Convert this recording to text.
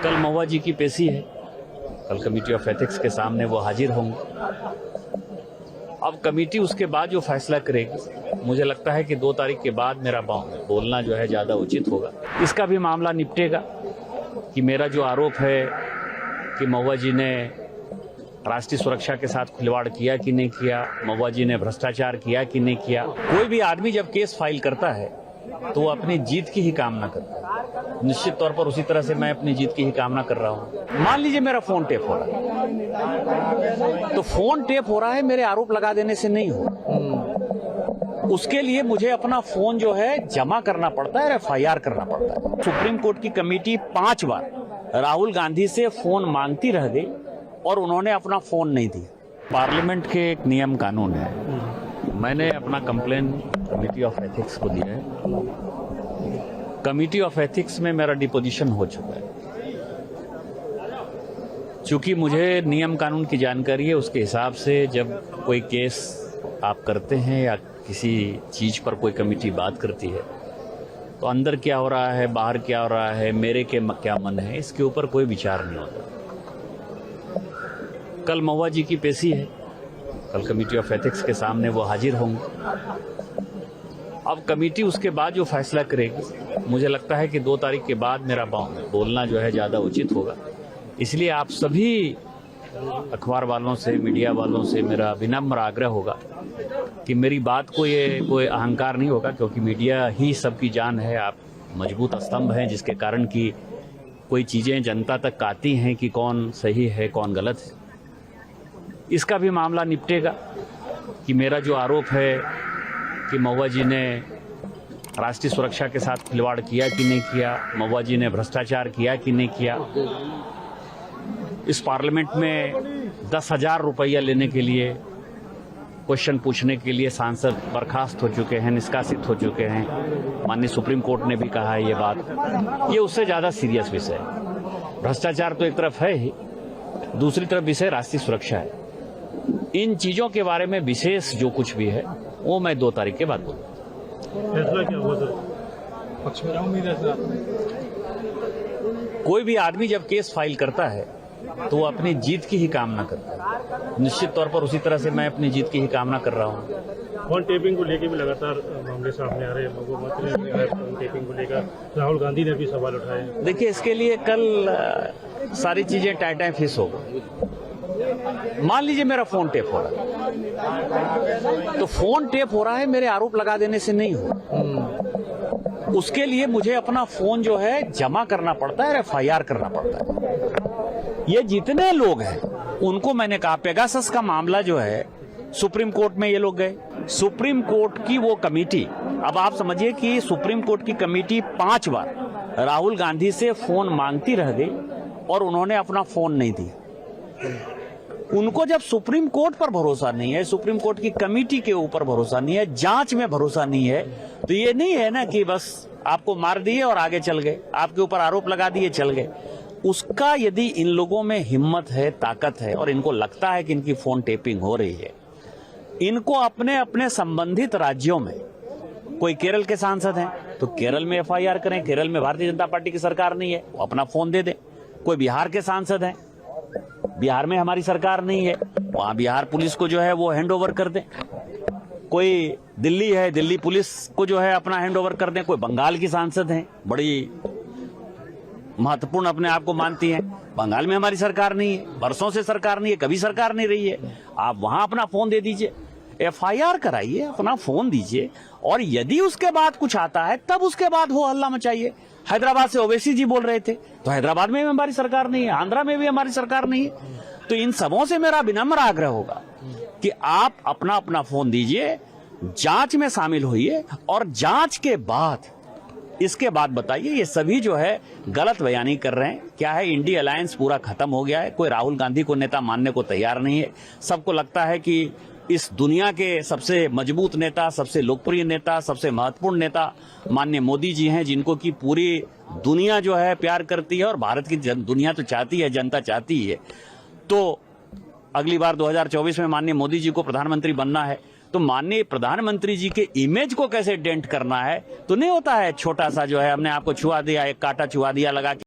कल महुआ जी की पेशी है। कल कमेटी ऑफ एथिक्स के सामने वो हाजिर होंगे। अब कमेटी उसके बाद जो फैसला करेगी, मुझे लगता है कि 2 तारीख के बाद मेरा बोलना जो है ज़्यादा उचित होगा। इसका भी मामला निपटेगा कि मेरा जो आरोप है कि महुआ जी ने राष्ट्रीय सुरक्षा के साथ खिलवाड़ किया कि नहीं किया, महुआ जी ने भ्रष्टाचार किया कि नहीं किया। कोई भी आदमी जब केस फाइल करता है तो वो अपनी जीत की ही कामना करता है। निश्चित तौर पर उसी तरह से मैं अपनी जीत की ही कामना कर रहा हूँ। मान लीजिए मेरा फोन टेप हो रहा है, तो फोन टेप हो रहा है मेरे आरोप लगा देने से नहीं हो। उसके लिए मुझे अपना फोन जो है जमा करना पड़ता है, FIR करना पड़ता है। सुप्रीम कोर्ट की कमेटी 5 बार राहुल गांधी से फोन मांगती रह गई और उन्होंने अपना फोन नहीं दिया। पार्लियामेंट के एक नियम कानून है। मैंने अपना कंप्लेन कमेटी ऑफ एथिक्स को दिया है। कमेटी ऑफ एथिक्स में मेरा डिपोजिशन हो चुका है। चूंकि मुझे नियम कानून की जानकारी है, उसके हिसाब से जब कोई केस आप करते हैं या किसी चीज पर कोई कमेटी बात करती है तो अंदर क्या हो रहा है, बाहर क्या हो रहा है, मेरे के क्या मन है, इसके ऊपर कोई विचार नहीं होता। कल महुआ जी की पेशी है। कल कमेटी ऑफ एथिक्स के सामने वो हाजिर होंगे। अब कमेटी उसके बाद जो फैसला करेगी, मुझे लगता है कि 2 तारीख के बाद मेरा बोलना जो है ज़्यादा उचित होगा। इसलिए आप सभी अखबार वालों से, मीडिया वालों से मेरा विनम्र आग्रह होगा कि मेरी बात को ये कोई अहंकार नहीं होगा, क्योंकि मीडिया ही सबकी जान है। आप मजबूत स्तंभ हैं जिसके कारण कि कोई चीज़ें जनता तक आती हैं कि कौन सही है कौन गलत है। इसका भी मामला निपटेगा कि मेरा जो आरोप है कि महुआ जी ने राष्ट्रीय सुरक्षा के साथ खिलवाड़ किया कि नहीं किया, महुआ जी ने भ्रष्टाचार किया कि नहीं किया। इस पार्लियामेंट में 10,000 रुपया लेने के लिए, क्वेश्चन पूछने के लिए सांसद बर्खास्त हो चुके हैं, निष्कासित हो चुके हैं। माननीय सुप्रीम कोर्ट ने भी कहा है ये बात। ये उससे ज़्यादा सीरियस विषय है। भ्रष्टाचार तो एक तरफ है ही, दूसरी तरफ विषय राष्ट्रीय सुरक्षा है। इन चीजों के बारे में विशेष जो कुछ भी है वो मैं 2 तारीख के बाद बोलूँगा। फैसला क्या हुआ सर? पक्ष में उम्मीद है सर? कोई भी आदमी जब केस फाइल करता है तो वो अपनी जीत की ही कामना करता है। निश्चित तौर पर उसी तरह से मैं अपनी जीत की ही कामना कर रहा हूँ। फोन टेपिंग को लेकर भी लगातार मामले सामने आ रहे हैं। मुख्यमंत्री ने फोन टेपिंग को लेकर राहुल गांधी ने भी सवाल उठाए। देखिए, इसके लिए कल सारी चीजें टाइम फिक्स होगी। मान लीजिए मेरा फोन टेप हो रहा है, तो फोन टेप हो रहा है मेरे आरोप लगा देने से नहीं हो। उसके लिए मुझे अपना फोन जो है जमा करना पड़ता है, FIR करना पड़ता है। ये जितने लोग हैं उनको मैंने कहा, पेगासस का मामला जो है सुप्रीम कोर्ट में ये लोग गए। सुप्रीम कोर्ट की वो कमेटी, अब आप समझिए कि सुप्रीम कोर्ट की कमेटी 5 बार राहुल गांधी से फोन मांगती रह गई और उन्होंने अपना फोन नहीं दिया। उनको जब सुप्रीम कोर्ट पर भरोसा नहीं है, सुप्रीम कोर्ट की कमेटी के ऊपर भरोसा नहीं है, जांच में भरोसा नहीं है, तो ये नहीं है ना कि बस आपको मार दिए और आगे चल गए, आपके ऊपर आरोप लगा दिए चल गए। उसका यदि इन लोगों में हिम्मत है, ताकत है और इनको लगता है कि इनकी फोन टेपिंग हो रही है, इनको अपने अपने संबंधित राज्यों में, कोई केरल के सांसद हैं तो केरल में FIR करें। केरल में भारतीय जनता पार्टी की सरकार नहीं है, वो अपना फोन दे दें। कोई बिहार के सांसद हैं, बिहार में हमारी सरकार नहीं है, वहां बिहार पुलिस को जो है वो हैंड ओवर कर दें। कोई दिल्ली है, दिल्ली पुलिस को जो है अपना हैंड ओवर कर दें। कोई बंगाल की सांसद हैं, बड़ी महत्वपूर्ण अपने आप को मानती हैं, बंगाल में हमारी सरकार नहीं है, वर्षों से सरकार नहीं है, कभी सरकार नहीं रही है। आप वहां अपना फोन दे दीजिए, FIR कराइए, अपना फोन दीजिए, और यदि उसके बाद कुछ आता है तब उसके बाद हो हल्ला मचाइए। हैदराबाद से ओवैसी जी बोल रहे थे, तो हैदराबाद में भी हमारी सरकार नहीं है, आंध्रा में भी हमारी सरकार नहीं है। तो इन सबों से मेरा विनम्र आग्रह होगा कि आप अपना अपना फोन दीजिए, जांच में शामिल होइए और जांच के बाद इसके बाद बताइए। ये सभी जो है गलत बयानी कर रहे हैं। क्या है, इंडिया अलायंस पूरा खत्म हो गया है। कोई राहुल गांधी को नेता मानने को तैयार नहीं है। सबको लगता है कि इस दुनिया के सबसे मजबूत नेता, सबसे लोकप्रिय नेता, सबसे महत्वपूर्ण नेता माननीय मोदी जी हैं, जिनको की पूरी दुनिया जो है प्यार करती है और भारत की दुनिया तो चाहती है, जनता चाहती है। तो अगली बार 2024 में माननीय मोदी जी को प्रधानमंत्री बनना है, तो माननीय प्रधानमंत्री जी के इमेज को कैसे डेंट करना है, तो नहीं होता है छोटा सा जो है हमने आपको छुआ दिया, एक कांटा छुआ दिया लगा